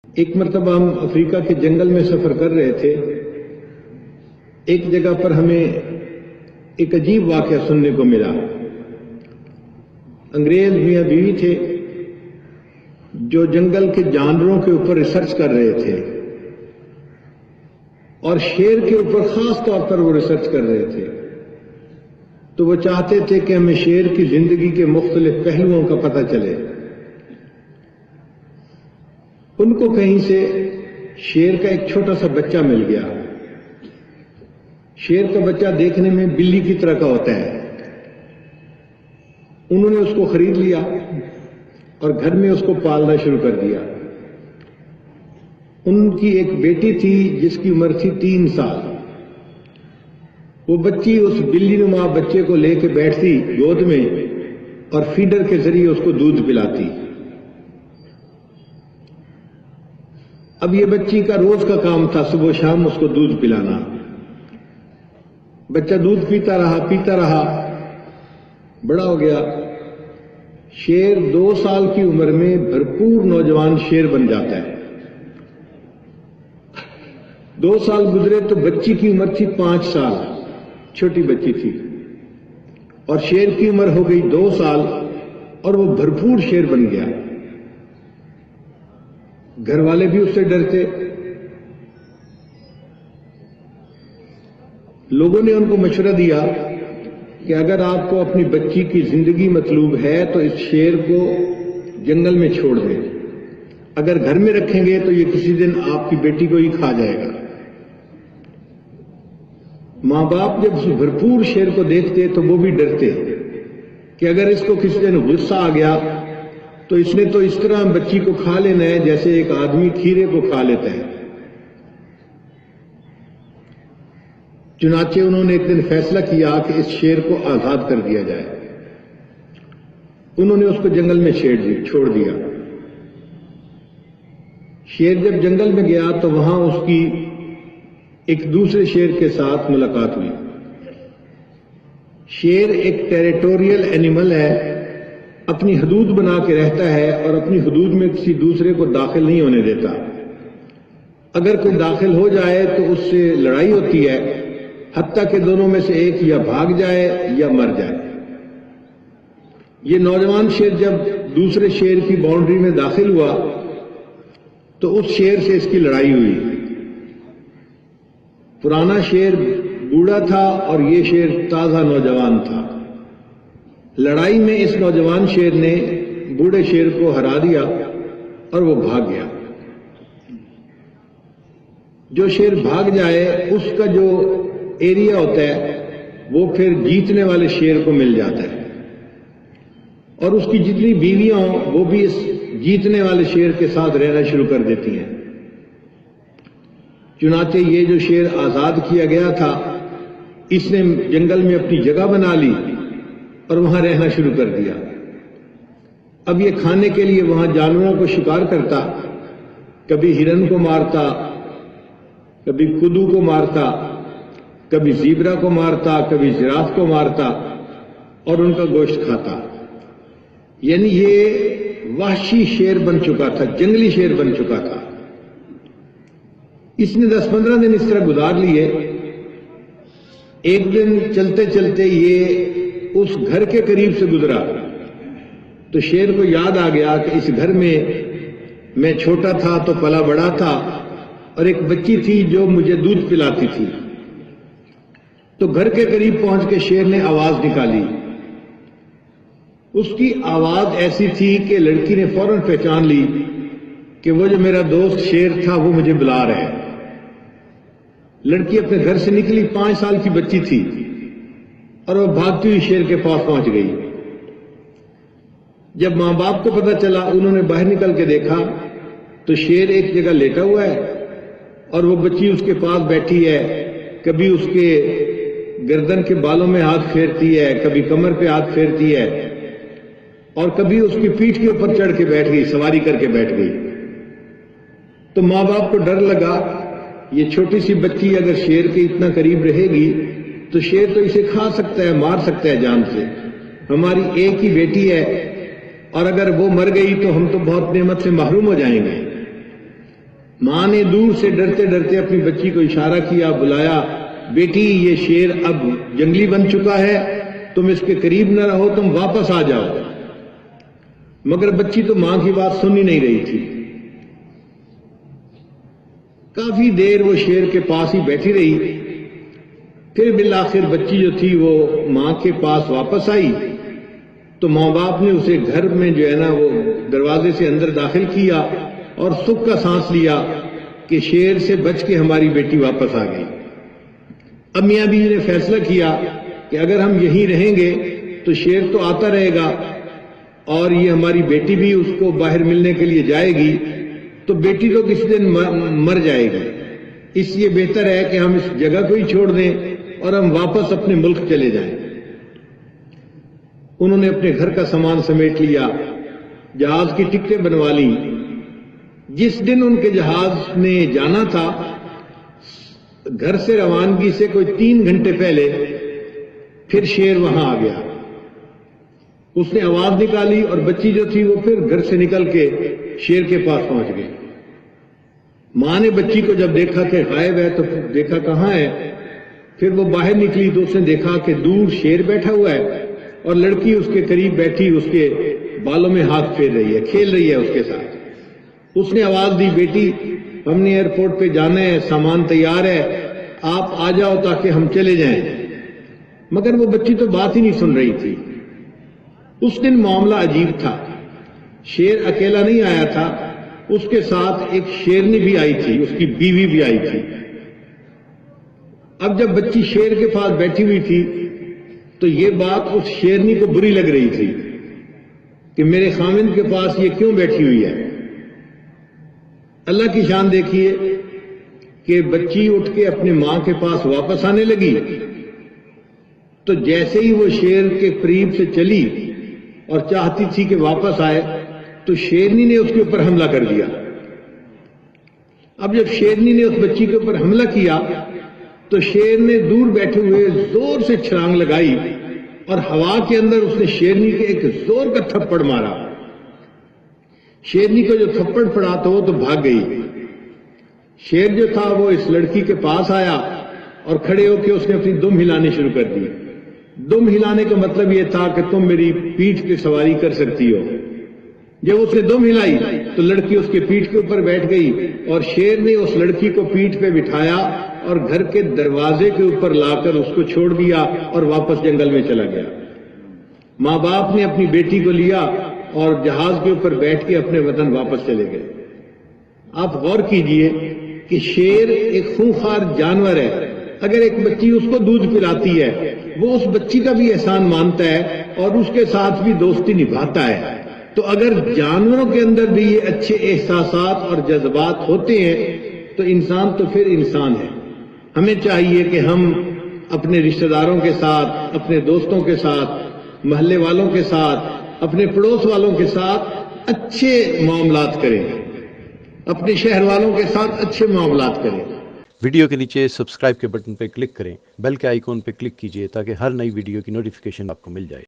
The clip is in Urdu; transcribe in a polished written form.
ایک مرتبہ ہم افریقہ کے جنگل میں سفر کر رہے تھے. ایک جگہ پر ہمیں ایک عجیب واقعہ سننے کو ملا. انگریز میاں بیوی تھے جو جنگل کے جانوروں کے اوپر ریسرچ کر رہے تھے اور شیر کے اوپر خاص طور پر وہ ریسرچ کر رہے تھے. تو وہ چاہتے تھے کہ ہمیں شیر کی زندگی کے مختلف پہلوؤں کا پتہ چلے. ان کو کہیں سے شیر کا ایک چھوٹا سا بچہ مل گیا. شیر کا بچہ دیکھنے میں بلی کی طرح کا ہوتا ہے. انہوں نے اس کو خرید لیا اور گھر میں اس کو پالنا شروع کر دیا. ان کی ایک بیٹی تھی جس کی عمر تھی 3 سال. وہ بچی اس بلی نما بچے کو لے کے بیٹھتی گود میں اور فیڈر کے ذریعے اس کو دودھ پلاتی. اب یہ بچی کا روز کا کام تھا صبح و شام اس کو دودھ پلانا. بچہ دودھ پیتا رہا بڑا ہو گیا. شیر 2 سال کی عمر میں بھرپور نوجوان شیر بن جاتا ہے. 2 سال گزرے تو بچی کی عمر تھی 5 سال، چھوٹی بچی تھی، اور شیر کی عمر ہو گئی 2 سال اور وہ بھرپور شیر بن گیا. گھر والے بھی اس سے ڈرتے. لوگوں نے ان کو مشورہ دیا کہ اگر آپ کو اپنی بچی کی زندگی مطلوب ہے تو اس شیر کو جنگل میں چھوڑ دیں. اگر گھر میں رکھیں گے تو یہ کسی دن آپ کی بیٹی کو ہی کھا جائے گا. ماں باپ جب اس بھرپور شیر کو دیکھتے تو وہ بھی ڈرتے کہ اگر اس کو کسی دن غصہ آ گیا تو اس نے تو اس طرح بچی کو کھا لینا ہے جیسے ایک آدمی کھیرے کو کھا لیتا ہے. چنانچہ انہوں نے ایک دن فیصلہ کیا کہ اس شیر کو آزاد کر دیا جائے. انہوں نے اس کو جنگل میں چھوڑ دیا. شیر جب جنگل میں گیا تو وہاں اس کی ایک دوسرے شیر کے ساتھ ملاقات ہوئی. شیر ایک ٹیریٹوریل اینیمل ہے، اپنی حدود بنا کے رہتا ہے اور اپنی حدود میں کسی دوسرے کو داخل نہیں ہونے دیتا. اگر کوئی داخل ہو جائے تو اس سے لڑائی ہوتی ہے، حتیٰ کہ دونوں میں سے ایک یا بھاگ جائے یا مر جائے. یہ نوجوان شیر جب دوسرے شیر کی باؤنڈری میں داخل ہوا تو اس شیر سے اس کی لڑائی ہوئی. پرانا شیر بوڑھا تھا اور یہ شیر تازہ نوجوان تھا. لڑائی میں اس نوجوان شیر نے بوڑھے شیر کو ہرا دیا اور وہ بھاگ گیا. جو شیر بھاگ جائے اس کا جو ایریا ہوتا ہے وہ پھر جیتنے والے شیر کو مل جاتا ہے، اور اس کی جتنی بیویاں ہوں وہ بھی اس جیتنے والے شیر کے ساتھ رہنا شروع کر دیتی ہیں. چنانچہ یہ جو شیر آزاد کیا گیا تھا اس نے جنگل میں اپنی جگہ بنا لی اور وہاں رہنا شروع کر دیا. اب یہ کھانے کے لیے وہاں جانوروں کو شکار کرتا. کبھی ہرن کو مارتا، کبھی کدو کو مارتا، کبھی زیبرا کو مارتا، کبھی جراف کو مارتا اور ان کا گوشت کھاتا. یعنی یہ وحشی شیر بن چکا تھا، جنگلی شیر بن چکا تھا. اس نے 10-15 دن اس طرح گزار لیے. ایک دن چلتے چلتے یہ اس گھر کے قریب سے گزرا تو شیر کو یاد آ گیا کہ اس گھر میں چھوٹا تھا تو پلا بڑا تھا اور ایک بچی تھی جو مجھے دودھ پلاتی تھی. تو گھر کے قریب پہنچ کے شیر نے آواز نکالی. اس کی آواز ایسی تھی کہ لڑکی نے فوراً پہچان لی کہ وہ جو میرا دوست شیر تھا وہ مجھے بلا رہا ہے. لڑکی اپنے گھر سے نکلی، 5 سال کی بچی تھی، اور وہ بھاگتی ہوئی شیر کے پاس پہنچ گئی. جب ماں باپ کو پتہ چلا انہوں نے باہر نکل کے دیکھا تو شیر ایک جگہ لیٹا ہوا ہے اور وہ بچی اس کے پاس بیٹھی ہے. کبھی اس کے گردن کے بالوں میں ہاتھ پھیرتی ہے، کبھی کمر پہ ہاتھ پھیرتی ہے، اور کبھی اس کی پیٹھ کے اوپر چڑھ کے بیٹھ گئی، سواری کر کے بیٹھ گئی. تو ماں باپ کو ڈر لگا یہ چھوٹی سی بچی اگر شیر کے اتنا قریب رہے گی تو شیر تو اسے کھا سکتا ہے، مار سکتا ہے جان سے. ہماری ایک ہی بیٹی ہے اور اگر وہ مر گئی تو ہم تو بہت نعمت سے محروم ہو جائیں گے. ماں نے دور سے ڈرتے ڈرتے اپنی بچی کو اشارہ کیا، بلایا، بیٹی یہ شیر اب جنگلی بن چکا ہے، تم اس کے قریب نہ رہو، تم واپس آ جاؤ۔ مگر بچی تو ماں کی بات سن ہی نہیں رہی تھی۔ کافی دیر وہ شیر کے پاس ہی بیٹھی رہی، پھر بالآخر بچی جو تھی وہ ماں کے پاس واپس آئی تو ماں باپ نے اسے گھر میں جو ہے نا وہ دروازے سے اندر داخل کیا اور سکھ کا سانس لیا کہ شیر سے بچ کے ہماری بیٹی واپس آ گئی۔ اب میاں بیوی نے فیصلہ کیا کہ اگر ہم یہیں رہیں گے تو شیر تو آتا رہے گا اور یہ ہماری بیٹی بھی اس کو باہر ملنے کے لیے جائے گی تو بیٹی تو کسی دن مر جائے گی، اس لیے بہتر ہے کہ ہم اس جگہ کو ہی چھوڑ دیں اور ہم واپس اپنے ملک چلے جائیں۔ انہوں نے اپنے گھر کا سامان سمیٹ لیا، جہاز کی ٹکٹیں بنوا لی۔ جس دن ان کے جہاز نے جانا تھا، گھر سے روانگی سے کوئی 3 گھنٹے پہلے پھر شیر وہاں آ گیا۔ اس نے آواز نکالی اور بچی جو تھی وہ پھر گھر سے نکل کے شیر کے پاس پہنچ گئی۔ ماں نے بچی کو جب دیکھا کہ غائب ہے تو دیکھا کہاں ہے، پھر وہ باہر نکلی تو اس نے دیکھا کہ دور شیر بیٹھا ہوا ہے اور لڑکی اس کے قریب بیٹھی اس کے بالوں میں ہاتھ پھیر رہی ہے، کھیل رہی ہے اس کے ساتھ۔ اس نے آواز دی، بیٹی ہم نے ایئرپورٹ پہ جانا ہے، سامان تیار ہے، آپ آ جاؤ تاکہ ہم چلے جائیں۔ مگر وہ بچی تو بات ہی نہیں سن رہی تھی۔ اس دن معاملہ عجیب تھا، شیر اکیلا نہیں آیا تھا، اس کے ساتھ ایک شیرنی بھی آئی تھی، اس کی بیوی بھی آئی تھی۔ اب جب بچی شیر کے پاس بیٹھی ہوئی تھی تو یہ بات اس شیرنی کو بری لگ رہی تھی کہ میرے خاوند کے پاس یہ کیوں بیٹھی ہوئی ہے۔ اللہ کی شان دیکھیے کہ بچی اٹھ کے اپنے ماں کے پاس واپس آنے لگی تو جیسے ہی وہ شیر کے قریب سے چلی اور چاہتی تھی کہ واپس آئے تو شیرنی نے اس کے اوپر حملہ کر دیا۔ اب جب شیرنی نے اس بچی کے اوپر حملہ کیا تو شیر نے دور بیٹھے ہوئے زور سے چھلانگ لگائی اور ہوا کے اندر اس نے شیرنی کے ایک زور کا تھپڑ مارا۔ شیرنی کو جو تھپڑ پڑا تو وہ تو بھاگ گئی۔ شیر جو تھا وہ اس لڑکی کے پاس آیا اور کھڑے ہو کے اس نے اپنی دم ہلانی شروع کر دی۔ دم ہلانے کا مطلب یہ تھا کہ تم میری پیٹھ پہ سواری کر سکتی ہو۔ جب اس نے دم ہلائی تو لڑکی اس کے پیٹھ کے اوپر بیٹھ گئی اور شیر نے اس لڑکی کو پیٹھ پہ بٹھایا اور گھر کے دروازے کے اوپر لا کر اس کو چھوڑ دیا اور واپس جنگل میں چلا گیا۔ ماں باپ نے اپنی بیٹی کو لیا اور جہاز کے اوپر بیٹھ کے اپنے وطن واپس چلے گئے۔ آپ غور کیجئے کہ شیر ایک خونخوار جانور ہے، اگر ایک بچی اس کو دودھ پلاتی ہے وہ اس بچی کا بھی احسان مانتا ہے اور اس کے ساتھ بھی دوستی نبھاتا ہے، تو اگر جانوروں کے اندر بھی یہ اچھے احساسات اور جذبات ہوتے ہیں تو انسان تو پھر انسان ہے۔ ہمیں چاہیے کہ ہم اپنے رشتہ داروں کے ساتھ، اپنے دوستوں کے ساتھ، محلے والوں کے ساتھ، اپنے پڑوس والوں کے ساتھ اچھے معاملات کریں، اپنے شہر والوں کے ساتھ اچھے معاملات کریں۔ ویڈیو کے نیچے سبسکرائب کے بٹن پہ کلک کریں، بیل کے آئیکن پہ کلک کیجئے تاکہ ہر نئی ویڈیو کی نوٹیفیکیشن آپ کو مل جائے۔